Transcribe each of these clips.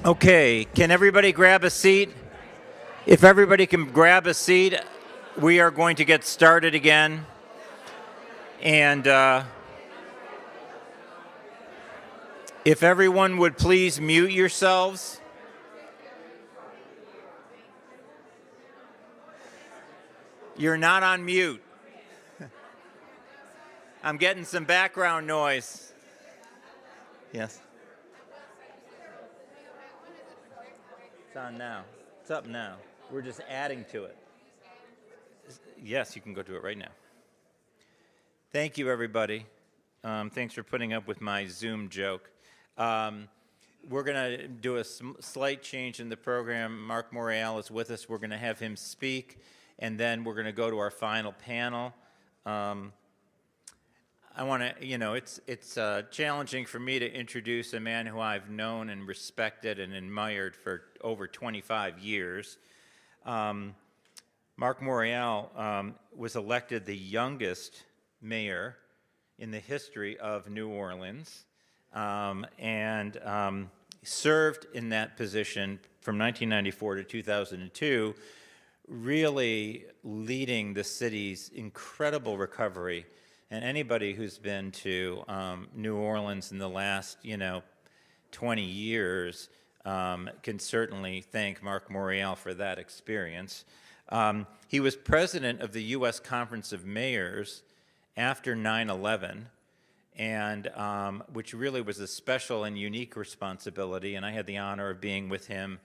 Okay, can everybody grab a seat? If everybody can grab a seat, we are going to get started again. And if everyone would please mute yourselves. You're not on mute. I'm getting some background noise. Yes. It's on now. It's up now. We're just adding to it. Yes, you can go to it right now. Thank you, everybody. Thanks for putting up with my Zoom joke. We're going to do a slight change in the program. Marc Morial is with us. We're going to have him speak, and then we're going to go to our final panel. I want to, it's challenging for me to introduce a man who I've known and respected and admired for over 25 years. Marc Morial was elected the youngest mayor in the history of New Orleans, and served in that position from 1994 to 2002, really leading the city's incredible recovery. And anybody who's been to New Orleans in the last, 20 years can certainly thank Marc Morial for that experience. He was president of the U.S. Conference of Mayors after 9/11, and which really was a special and unique responsibility. And I had the honor of being with him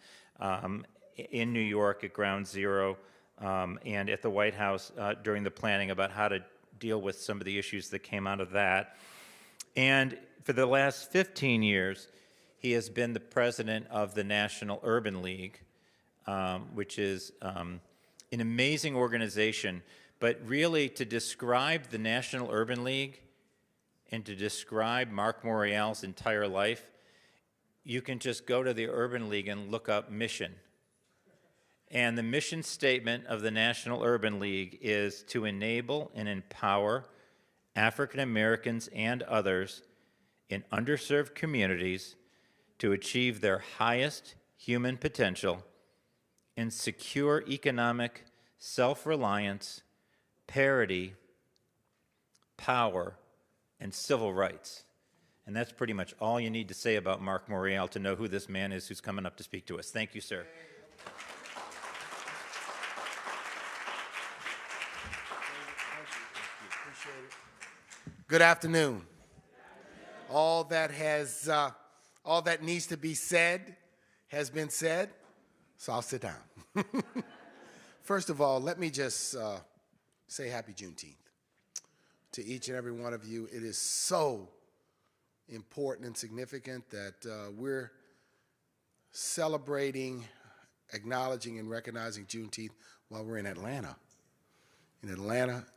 in New York at Ground Zero and at the White House during the planning about how to deal with some of the issues that came out of that. And for the last 15 years, he has been the president of the National Urban League, which is an amazing organization. But really, to describe the National Urban League and to describe Marc Morial's entire life, you can just go to the Urban League and look up mission. And the mission statement of the National Urban League is to enable and empower African Americans and others in underserved communities to achieve their highest human potential and secure economic self-reliance, parity, power, and civil rights. And that's pretty much all you need to say about Marc Morial to know who this man is who's coming up to speak to us. Thank you, sir. Good afternoon. All that needs to be said has been said, so I'll sit down. First of all, let me just say happy Juneteenth to each and every one of you. It is so important and significant that we're celebrating, acknowledging, and recognizing Juneteenth while we're in Atlanta,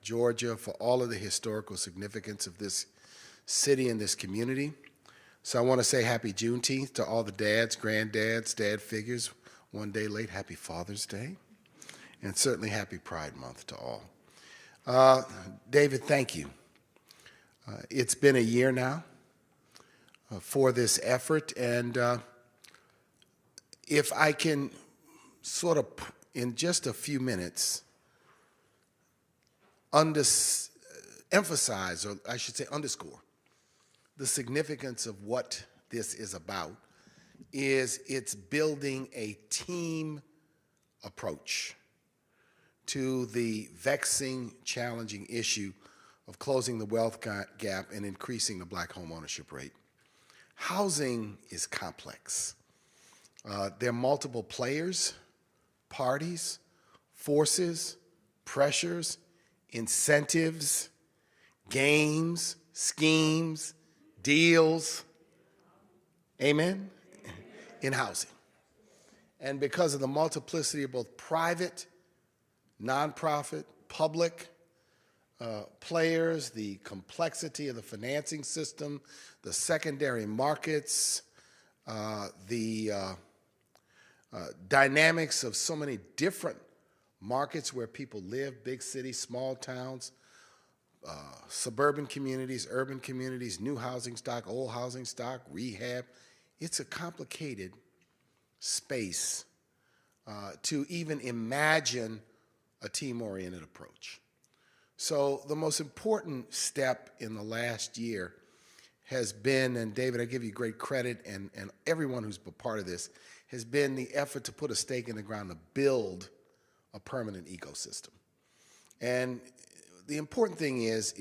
Georgia, for all of the historical significance of this city and this community. So I want to say happy Juneteenth to all the dads, granddads, dad figures. One day late, happy Father's Day. And certainly happy Pride Month to all. David, thank you. It's been a year now for this effort. And if I can sort of, in just a few minutes, emphasize, or I should say underscore, the significance of what this is about, is it's building a team approach to the vexing, challenging issue of closing the wealth gap and increasing the Black homeownership rate. Housing is complex. There are multiple players, parties, forces, pressures, incentives, games, schemes, deals, amen, in housing. And because of the multiplicity of both private, nonprofit, public players, the complexity of the financing system, the secondary markets, the dynamics of so many different markets where people live, big cities, small towns, suburban communities, urban communities, new housing stock, old housing stock, rehab. It's a complicated space to even imagine a team-oriented approach. So the most important step in the last year has been, and David, I give you great credit, and everyone who's been part of this, has been the effort to put a stake in the ground to build a permanent ecosystem. And the important thing is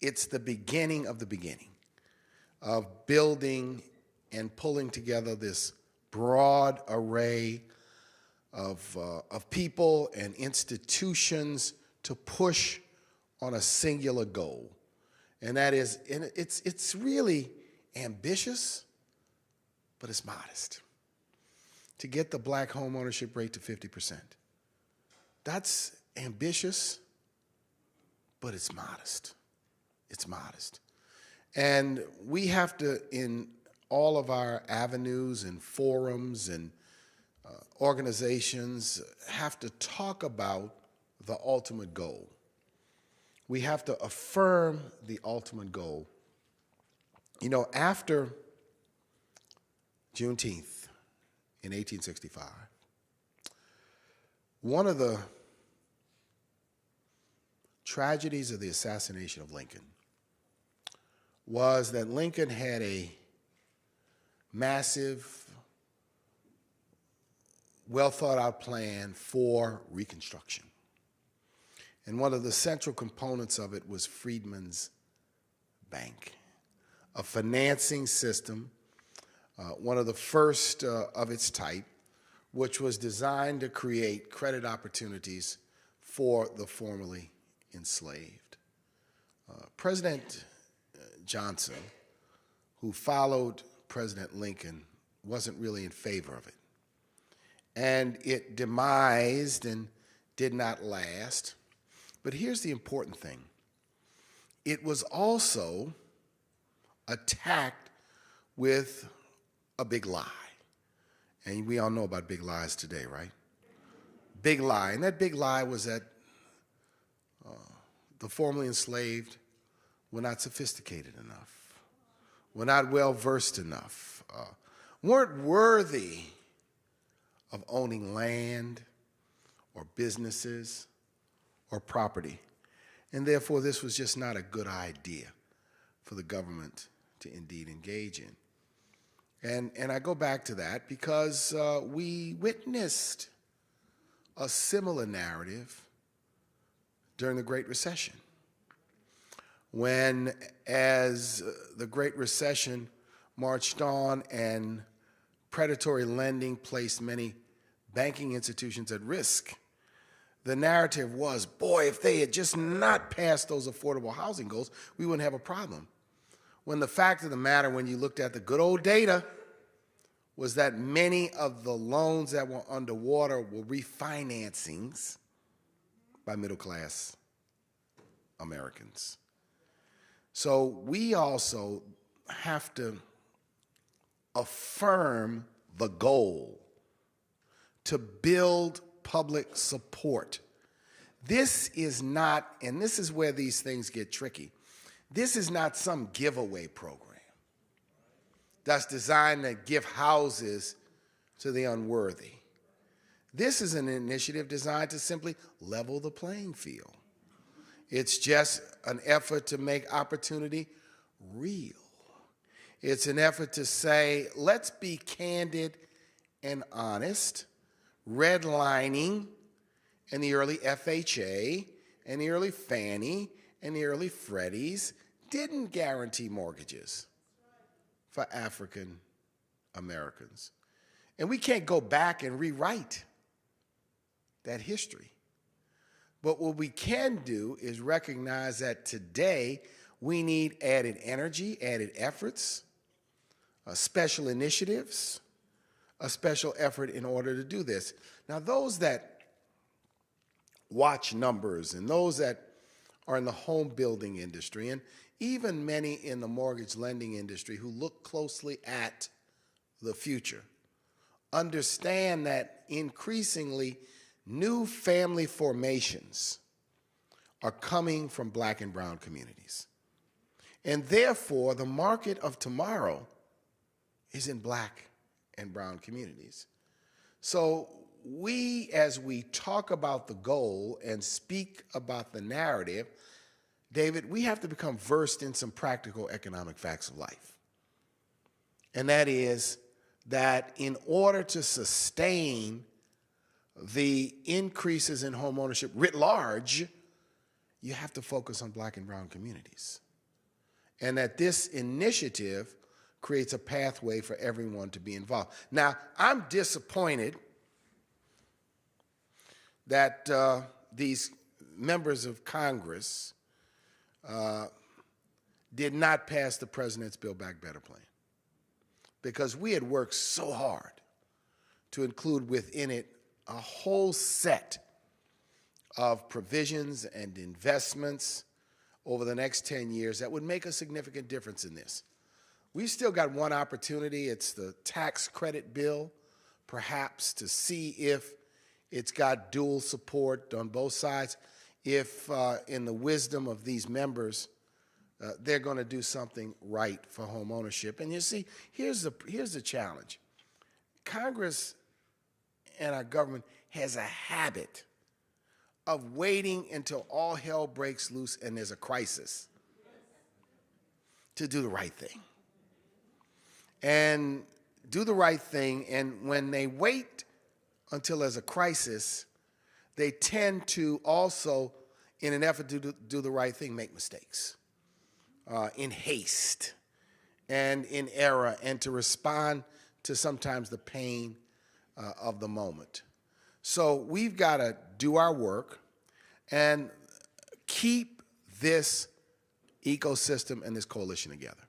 it's the beginning of building and pulling together this broad array of people and institutions to push on a singular goal. And that is, and it's really ambitious, but it's modest. To get the black homeownership rate to 50%. That's ambitious, but it's modest. It's modest. And we have to, in all of our avenues and forums and organizations, have to talk about the ultimate goal. We have to affirm the ultimate goal. You know, after Juneteenth in 1865, one of the tragedies of the assassination of Lincoln was that Lincoln had a massive, well-thought-out plan for Reconstruction. And one of the central components of it was Freedmen's Bank, a financing system, one of the first of its type, which was designed to create credit opportunities for the formerly enslaved. President Johnson, who followed President Lincoln, wasn't really in favor of it. And it demised and did not last. But here's the important thing. It was also attacked with a big lie. And we all know about big lies today, right? Big lie. And that big lie was that the formerly enslaved were not sophisticated enough, were not well-versed enough, weren't worthy of owning land or businesses or property. And therefore, this was just not a good idea for the government to indeed engage in. And I go back to that because we witnessed a similar narrative during the Great Recession, when, as the Great Recession marched on and predatory lending placed many banking institutions at risk, the narrative was, boy, if they had just not passed those affordable housing goals, we wouldn't have a problem. When the fact of the matter, when you looked at the good old data, was that many of the loans that were underwater were refinancings by middle-class Americans. So we also have to affirm the goal to build public support. This is not, and this is where these things get tricky, this is not some giveaway program that's designed to give houses to the unworthy. This is an initiative designed to simply level the playing field. It's just an effort to make opportunity real. It's an effort to say, let's be candid and honest. Redlining and the early FHA and the early Fannie and the early Freddies didn't guarantee mortgages for African Americans. And we can't go back and rewrite that history. But what we can do is recognize that today we need added energy, added efforts, special initiatives, a special effort in order to do this. Now, those that watch numbers and those that are in the home building industry and even many in the mortgage lending industry who look closely at the future understand that increasingly new family formations are coming from Black and brown communities. And therefore, the market of tomorrow is in Black and brown communities. So we, as we talk about the goal and speak about the narrative, David, we have to become versed in some practical economic facts of life. And that is that in order to sustain the increases in home ownership writ large, you have to focus on black and brown communities. And that this initiative creates a pathway for everyone to be involved. Now, I'm disappointed that these members of Congress did not pass the President's Build Back Better plan, because we had worked so hard to include within it a whole set of provisions and investments over the next 10 years that would make a significant difference in this. We've still got one opportunity. It's the tax credit bill, perhaps, to see if it's got dual support on both sides. If, in the wisdom of these members, they're going to do something right for home ownership. And you see, here's the challenge. Congress and our government has a habit of waiting until all hell breaks loose and there's a crisis to do the right thing. And do the right thing, and when they wait until there's a crisis, they tend to also, in an effort to do the right thing, make mistakes in haste and in error, and to respond to sometimes the pain of the moment. So we've got to do our work and keep this ecosystem and this coalition together.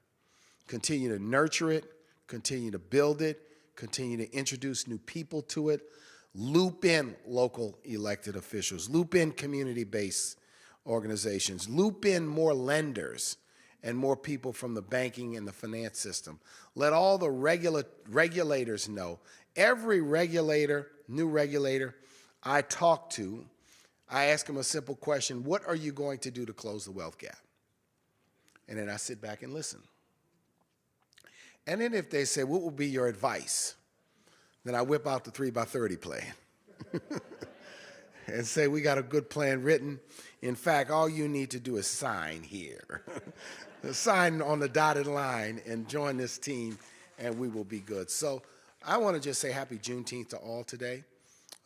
Continue to nurture it, continue to build it, continue to introduce new people to it, loop in local elected officials, loop in community-based organizations, loop in more lenders and more people from the banking and the finance system. Let all the regulators know. Every regulator, new regulator I talk to, I ask them a simple question: what are you going to do to close the wealth gap? And then I sit back and listen. And then if they say, what will be your advice? Then I whip out the 3x30 plan and say, we got a good plan written. In fact, all you need to do is sign here. Sign on the dotted line and join this team, and we will be good. So I want to just say happy Juneteenth to all today.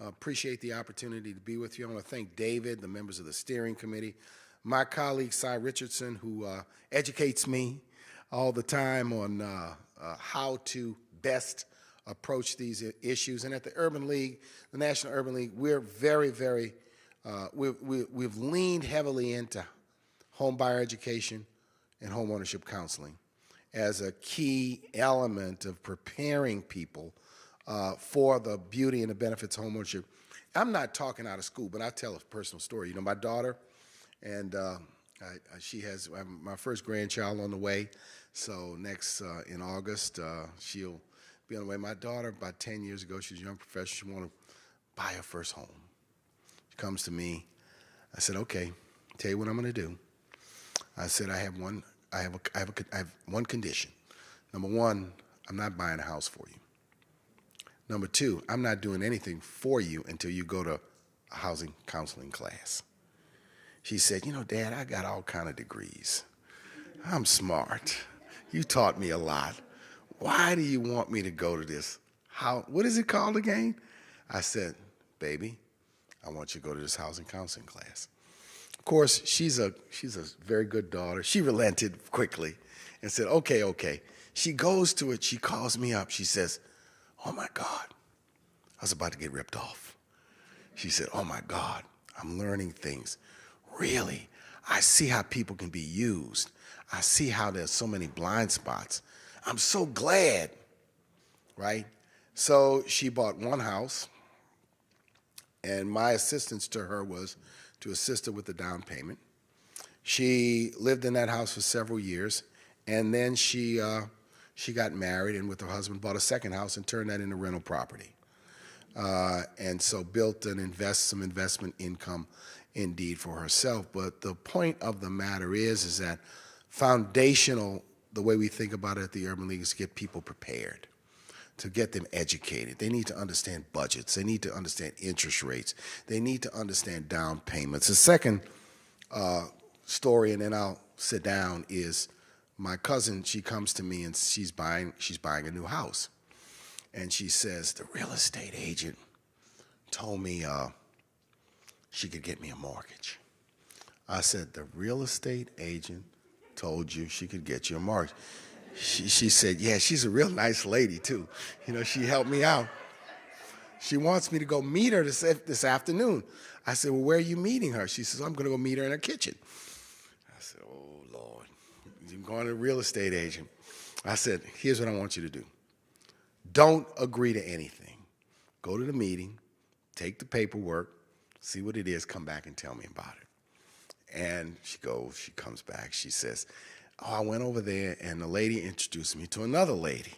Appreciate the opportunity to be with you. I want to thank David, the members of the steering committee, my colleague, Cy Richardson, who educates me all the time on how to best approach these issues. And at the Urban League, the National Urban League, we're very, very, we've leaned heavily into home buyer education and home ownership counseling as a key element of preparing people for the beauty and the benefits of home ownership. I'm not talking out of school, but I'll tell a personal story. You know, my daughter, and she has my first grandchild on the way, so next in August, she'll be on the way. My daughter, about 10 years ago, she was a young professional. She wanted to buy her first home. She comes to me. I said, okay, tell you what I'm going to do. I said, I have one condition. Number one, I'm not buying a house for you. Number two, I'm not doing anything for you until you go to a housing counseling class. She said, you know, Dad, I got all kind of degrees. I'm smart. You taught me a lot. Why do you want me to go to this? What is it called again? I said, baby, I want you to go to this housing counseling class. Of course, she's a very good daughter. She relented quickly and said, okay. She goes to it. She calls me up. She says, oh, my God, I was about to get ripped off. She said, oh, my God, I'm learning things. Really, I see how people can be used. I see how there's so many blind spots. I'm so glad, right? So she bought one house, and my assistance to her was to assist her with the down payment. She lived in that house for several years, and then she got married and with her husband bought a second house and turned that into rental property. And so built some investment income indeed for herself. But the point of the matter is that foundational, the way we think about it at the Urban League, is to get people prepared to get them educated. They need to understand budgets. They need to understand interest rates. They need to understand down payments. The second story, and then I'll sit down, is my cousin. She comes to me and she's buying a new house, and she says, the real estate agent told me she could get me a mortgage. I said, the real estate agent told you she could get you a mortgage? She said, yeah, she's a real nice lady too. You know, she helped me out. She wants me to go meet her this afternoon. I said, well, where are you meeting her? She says, I'm going to go meet her in her kitchen. I said, oh, Lord, you're going to a real estate agent. I said, here's what I want you to do. Don't agree to anything. Go to the meeting, take the paperwork, see what it is, come back and tell me about it. And she comes back, she says, oh, I went over there and the lady introduced me to another lady.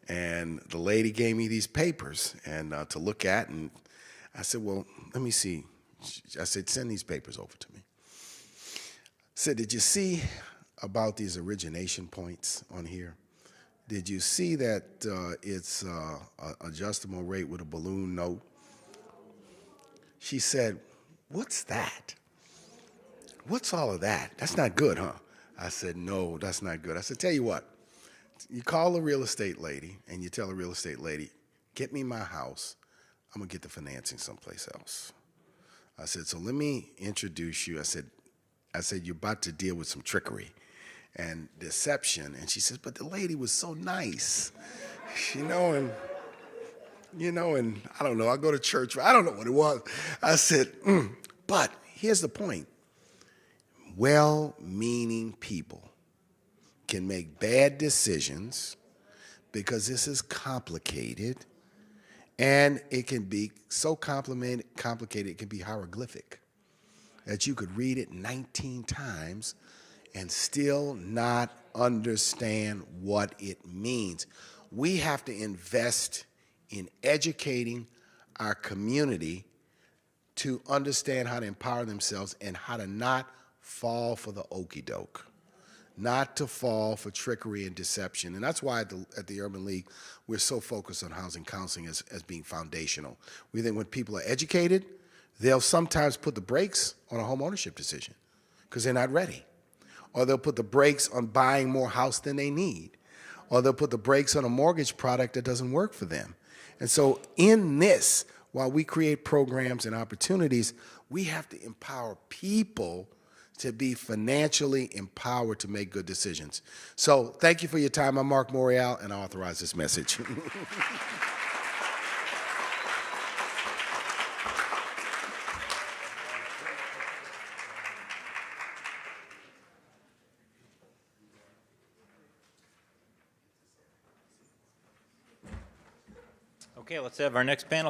And the lady gave me these papers and to look at, and I said, well, let me see. I said, send these papers over to me. I said, did you see about these origination points on here? Did you see that it's a adjustable rate with a balloon note? She said, what's that? What's all of that? That's not good, huh? I said, no, that's not good. I said, tell you what, you call a real estate lady and you tell a real estate lady, get me my house. I'm going to get the financing someplace else. I said, so let me introduce you. I said, you're about to deal with some trickery and deception. And she says, but the lady was so nice, and I don't know, I go to church, I don't know what it was. I said, but here's the point. Well-meaning people can make bad decisions because this is complicated, and it can be so complicated it can be hieroglyphic, that you could read it 19 times and still not understand what it means. We have to invest in educating our community to understand how to empower themselves and how to not fall for the okie doke, not to fall for trickery and deception. And that's why at the Urban League, we're so focused on housing counseling as being foundational. We think when people are educated, they'll sometimes put the brakes on a home ownership decision because they're not ready. Or they'll put the brakes on buying more house than they need. Or they'll put the brakes on a mortgage product that doesn't work for them. And so in this, while we create programs and opportunities, we have to empower people to be financially empowered to make good decisions. So thank you for your time. I'm Marc Morial, and I authorize this message. Okay, let's have our next panel